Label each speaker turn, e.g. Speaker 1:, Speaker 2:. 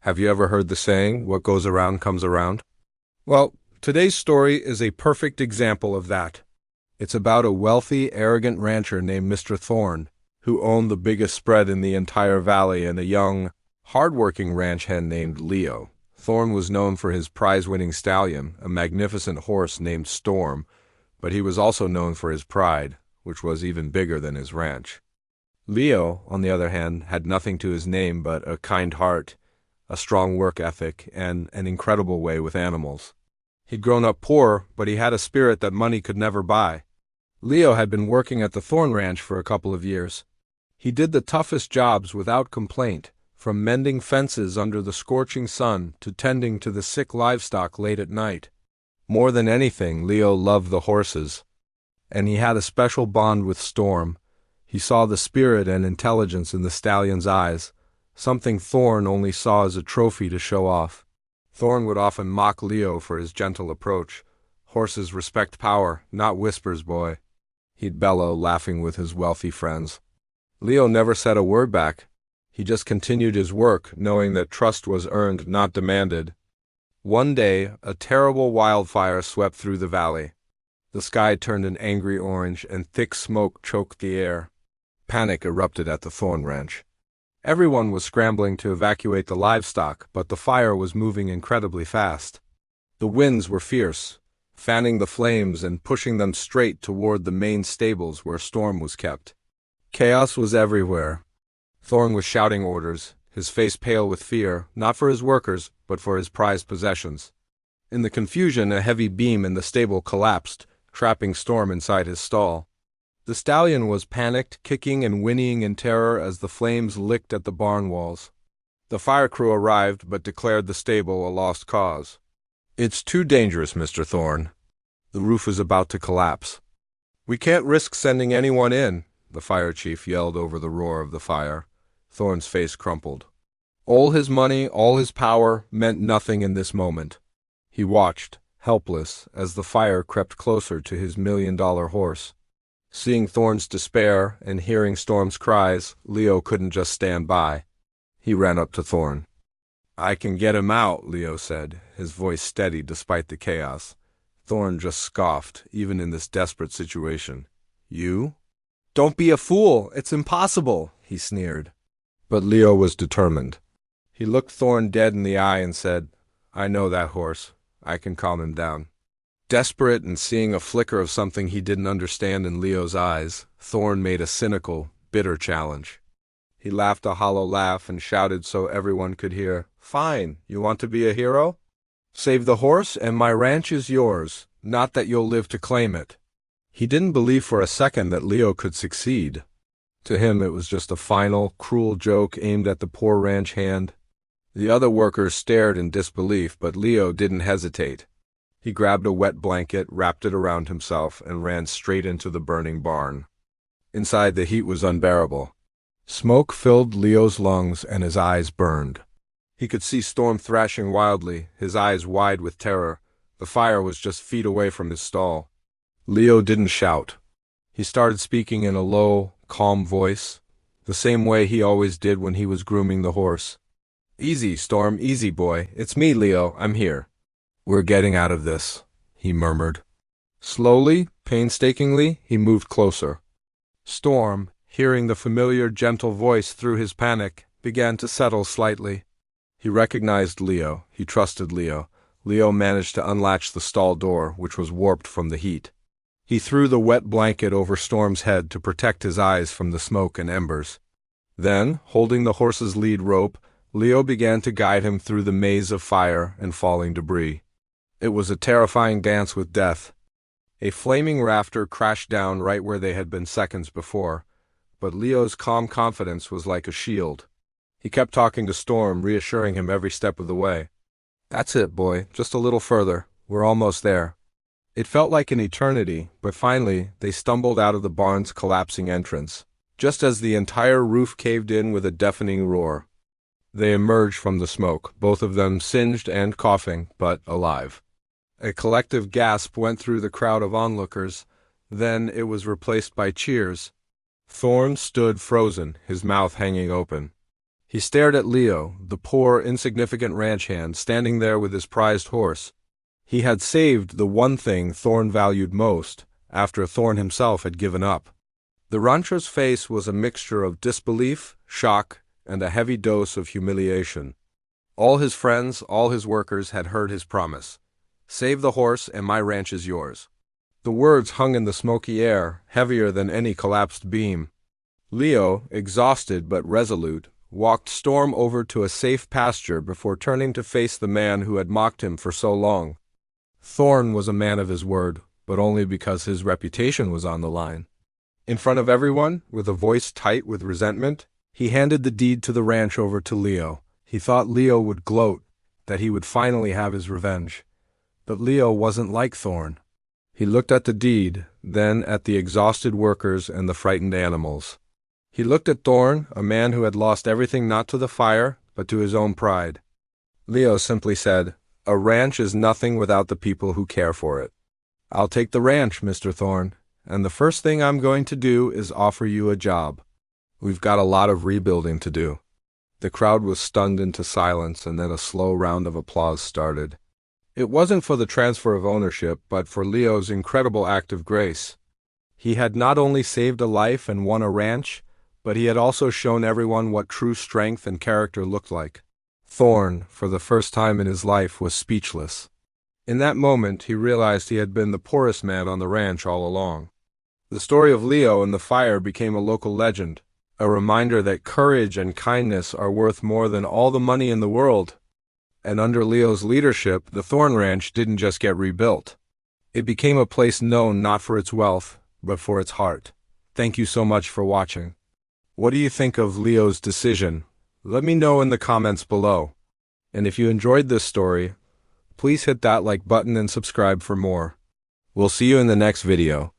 Speaker 1: Have you ever heard the saying, what goes around comes around? Well, today's story is a perfect example of that. It's about a wealthy, arrogant rancher named Mr. Thorne, who owned the biggest spread in the entire valley, and a young, hard-working ranch hand named Leo. Thorne was known for his prize-winning stallion, a magnificent horse named Storm, but he was also known for his pride, which was even bigger than his ranch. Leo, on the other hand, had nothing to his name but a kind heart, a strong work ethic, and an incredible way with animals. He'd grown up poor, but he had a spirit that money could never buy. Leo had been working at the Thorne Ranch for a couple of years. He did the toughest jobs without complaint, from mending fences under the scorching sun to tending to the sick livestock late at night. More than anything, Leo loved the horses, and he had a special bond with Storm. He saw the spirit and intelligence in the stallion's eyes, something Thorne only saw as a trophy to show off. Thorne would often mock Leo for his gentle approach. "Horses respect power, not whispers, boy," he'd bellow, laughing with his wealthy friends. Leo never said a word back. He just continued his work, knowing that trust was earned, not demanded. One day, a terrible wildfire swept through the valley. The sky turned an angry orange, and thick smoke choked the air. Panic erupted at the Thorne Ranch. Everyone was scrambling to evacuate the livestock, but the fire was moving incredibly fast. The winds were fierce, fanning the flames and pushing them straight toward the main stables where Storm was kept. Chaos was everywhere. Thorne was shouting orders, his face pale with fear, not for his workers, but for his prized possessions. In the confusion, a heavy beam in the stable collapsed, trapping Storm inside his stall. The stallion was panicked, kicking and whinnying in terror as the flames licked at the barn walls. The fire crew arrived but declared the stable a lost cause. "It's too dangerous, Mr. Thorne. The roof is about to collapse." "We can't risk sending anyone in," the fire chief yelled over the roar of the fire. Thorne's face crumpled. All his money, all his power, meant nothing in this moment. He watched, helpless, as the fire crept closer to his $1,000,000 horse. Seeing Thorne's despair and hearing Storm's cries, Leo couldn't just stand by. He ran up to Thorne. "I can get him out," Leo said, his voice steady despite the chaos. Thorne just scoffed, even in this desperate situation. "You?" "Don't be a fool! It's impossible!" he sneered. But Leo was determined. He looked Thorne dead in the eye and said, "I know that horse. I can calm him down." Desperate and seeing a flicker of something he didn't understand in Leo's eyes, Thorne made a cynical, bitter challenge. He laughed a hollow laugh and shouted so everyone could hear, "Fine, you want to be a hero? Save the horse and my ranch is yours, not that you'll live to claim it." He didn't believe for a second that Leo could succeed. To him it was just a final, cruel joke aimed at the poor ranch hand. The other workers stared in disbelief, but Leo didn't hesitate. He grabbed a wet blanket, wrapped it around himself, and ran straight into the burning barn. Inside, the heat was unbearable. Smoke filled Leo's lungs and his eyes burned. He could see Storm thrashing wildly, his eyes wide with terror. The fire was just feet away from his stall. Leo didn't shout. He started speaking in a low, calm voice, the same way he always did when he was grooming the horse. "Easy, Storm, easy, boy. It's me, Leo. I'm here." "We're getting out of this," he murmured. Slowly, painstakingly, he moved closer. Storm, hearing the familiar, gentle voice through his panic, began to settle slightly. He recognized Leo. He trusted Leo. Leo managed to unlatch the stall door, which was warped from the heat. He threw the wet blanket over Storm's head to protect his eyes from the smoke and embers. Then, holding the horse's lead rope, Leo began to guide him through the maze of fire and falling debris. It was a terrifying dance with death. A flaming rafter crashed down right where they had been seconds before, but Leo's calm confidence was like a shield. He kept talking to Storm, reassuring him every step of the way. "That's it, boy. Just a little further. We're almost there." It felt like an eternity, but finally they stumbled out of the barn's collapsing entrance, just as the entire roof caved in with a deafening roar. They emerged from the smoke, both of them singed and coughing, but alive. A collective gasp went through the crowd of onlookers, then it was replaced by cheers. Thorne stood frozen, his mouth hanging open. He stared at Leo, the poor, insignificant ranch hand, standing there with his prized horse. He had saved the one thing Thorn valued most, after Thorn himself had given up. The rancher's face was a mixture of disbelief, shock, and a heavy dose of humiliation. All his friends, all his workers had heard his promise. Save the horse and my ranch is yours. The words hung in the smoky air, heavier than any collapsed beam. Leo, exhausted but resolute, walked Storm over to a safe pasture before turning to face the man who had mocked him for so long. Thorn was a man of his word, but only because his reputation was on the line. In front of everyone, with a voice tight with resentment, he handed the deed to the ranch over to Leo. He thought Leo would gloat, that he would finally have his revenge. But Leo wasn't like Thorn. He looked at the deed, then at the exhausted workers and the frightened animals. He looked at Thorn, a man who had lost everything not to the fire, but to his own pride. Leo simply said, "A ranch is nothing without the people who care for it. I'll take the ranch, Mr. Thorn, and the first thing I'm going to do is offer you a job. We've got a lot of rebuilding to do." The crowd was stunned into silence, and then a slow round of applause started. It wasn't for the transfer of ownership, but for Leo's incredible act of grace. He had not only saved a life and won a ranch, but he had also shown everyone what true strength and character looked like. Thorn, for the first time in his life, was speechless. In that moment, he realized he had been the poorest man on the ranch all along. The story of Leo and the fire became a local legend, a reminder that courage and kindness are worth more than all the money in the world. And under Leo's leadership, the Thorn Ranch didn't just get rebuilt. It became a place known not for its wealth, but for its heart. Thank you so much for watching. What do you think of Leo's decision? Let me know in the comments below. And if you enjoyed this story, please hit that like button and subscribe for more. We'll see you in the next video.